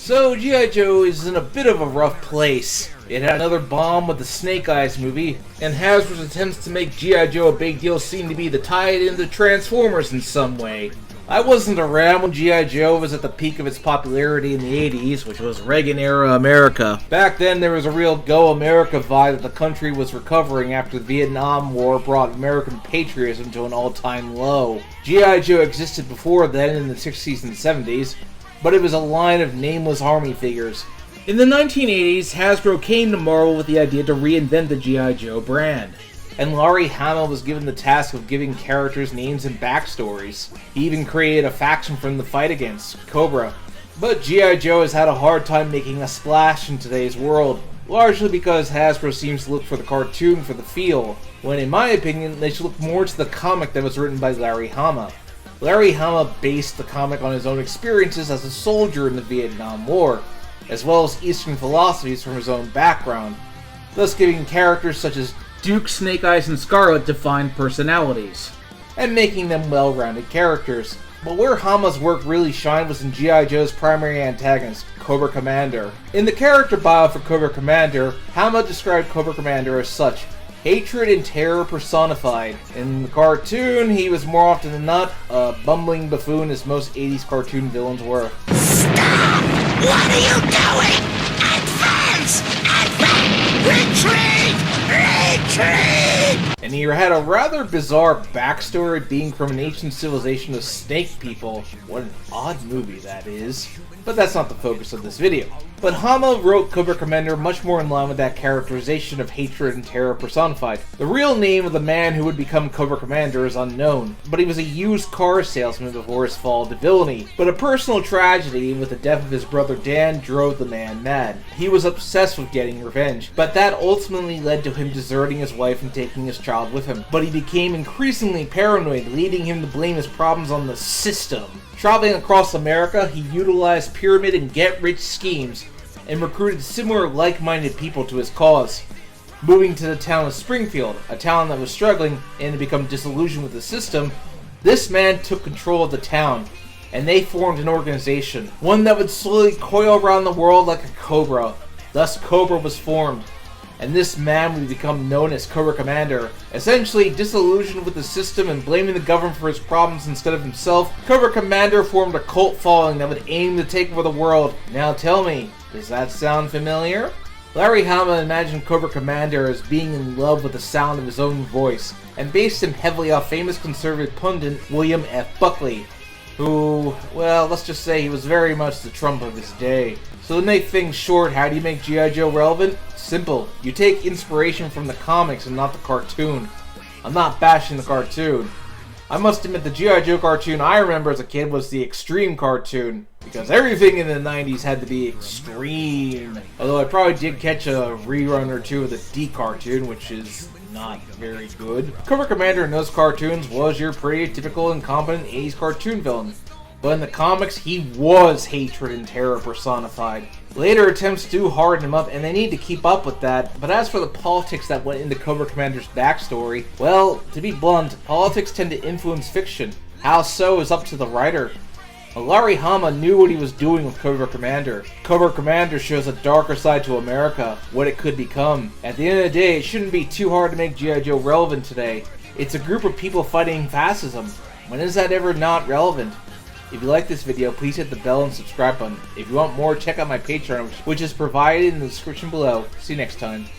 So, G.I. Joe is in a bit of a rough place. It had another bomb with the Snake Eyes movie, and Hasbro's attempts to make G.I. Joe a big deal seem to be to tie it into Transformers in some way. I wasn't around when G.I. Joe was at the peak of its popularity in the 80s, which was Reagan-era America. Back then, there was a real Go America vibe that the country was recovering after the Vietnam War brought American patriotism to an all-time low. G.I. Joe existed before then in the 60s and 70s, but it was a line of nameless army figures. In the 1980s, Hasbro came to Marvel with the idea to reinvent the G.I. Joe brand. And Larry Hama was given the task of giving characters names and backstories. He even created a faction from the fight against, Cobra. But G.I. Joe has had a hard time making a splash in today's world, largely because Hasbro seems to look for the cartoon for the feel, when in my opinion they should look more to the comic that was written by Larry Hama. Larry Hama based the comic on his own experiences as a soldier in the Vietnam War, as well as Eastern philosophies from his own background, thus giving characters such as Duke, Snake Eyes, and Scarlet defined personalities, and making them well-rounded characters. But where Hama's work really shined was in G.I. Joe's primary antagonist, Cobra Commander. In the character bio for Cobra Commander, Hama described Cobra Commander as such: hatred and terror personified. In the cartoon, he was more often than not a bumbling buffoon, as most 80s cartoon villains were. Stop! What are you doing? Advance! Advance! Retreat! Retreat! And he had a rather bizarre backstory, being from an ancient civilization of snake people. What an odd movie that is. But that's not the focus of this video. But Hama wrote Cobra Commander much more in line with that characterization of hatred and terror personified. The real name of the man who would become Cobra Commander is unknown, but he was a used car salesman before his fall to villainy. But a personal tragedy with the death of his brother Dan drove the man mad. He was obsessed with getting revenge, but that ultimately led to him deserting his wife and taking his child with him. But he became increasingly paranoid, leading him to blame his problems on the system. Traveling across America, he utilized pyramid and get-rich schemes and recruited similar like-minded people to his cause. Moving to the town of Springfield, a town that was struggling and had become disillusioned with the system, this man took control of the town, and they formed an organization, one that would slowly coil around the world like a cobra. Thus Cobra was formed, and this man would become known as Cobra Commander. Essentially disillusioned with the system and blaming the government for his problems instead of himself, Cobra Commander formed a cult following that would aim to take over the world. Now tell me, does that sound familiar? Larry Hama imagined Cobra Commander as being in love with the sound of his own voice, and based him heavily off famous conservative pundit William F. Buckley, who, well, let's just say he was very much the Trump of his day. So to make things short, how do you make G.I. Joe relevant? Simple. You take inspiration from the comics and not the cartoon. I'm not bashing the cartoon. I must admit the G.I. Joe cartoon I remember as a kid was the extreme cartoon, because everything in the 90s had to be extreme. Although I probably did catch a rerun or two of the D cartoon, which is not very good. Cobra Commander in those cartoons was your pretty typical incompetent 80s cartoon villain. But in the comics, he was hatred and terror personified. Later attempts do harden him up, and they need to keep up with that. But as for the politics that went into Cobra Commander's backstory, well, to be blunt, politics tend to influence fiction. How so is up to the writer. Larry Hama knew what he was doing with Cobra Commander. Cobra Commander shows a darker side to America, what it could become. At the end of the day, it shouldn't be too hard to make G.I. Joe relevant today. It's a group of people fighting fascism. When is that ever not relevant? If you like this video, please hit the bell and subscribe button. If you want more, check out my Patreon, which is provided in the description below. See you next time.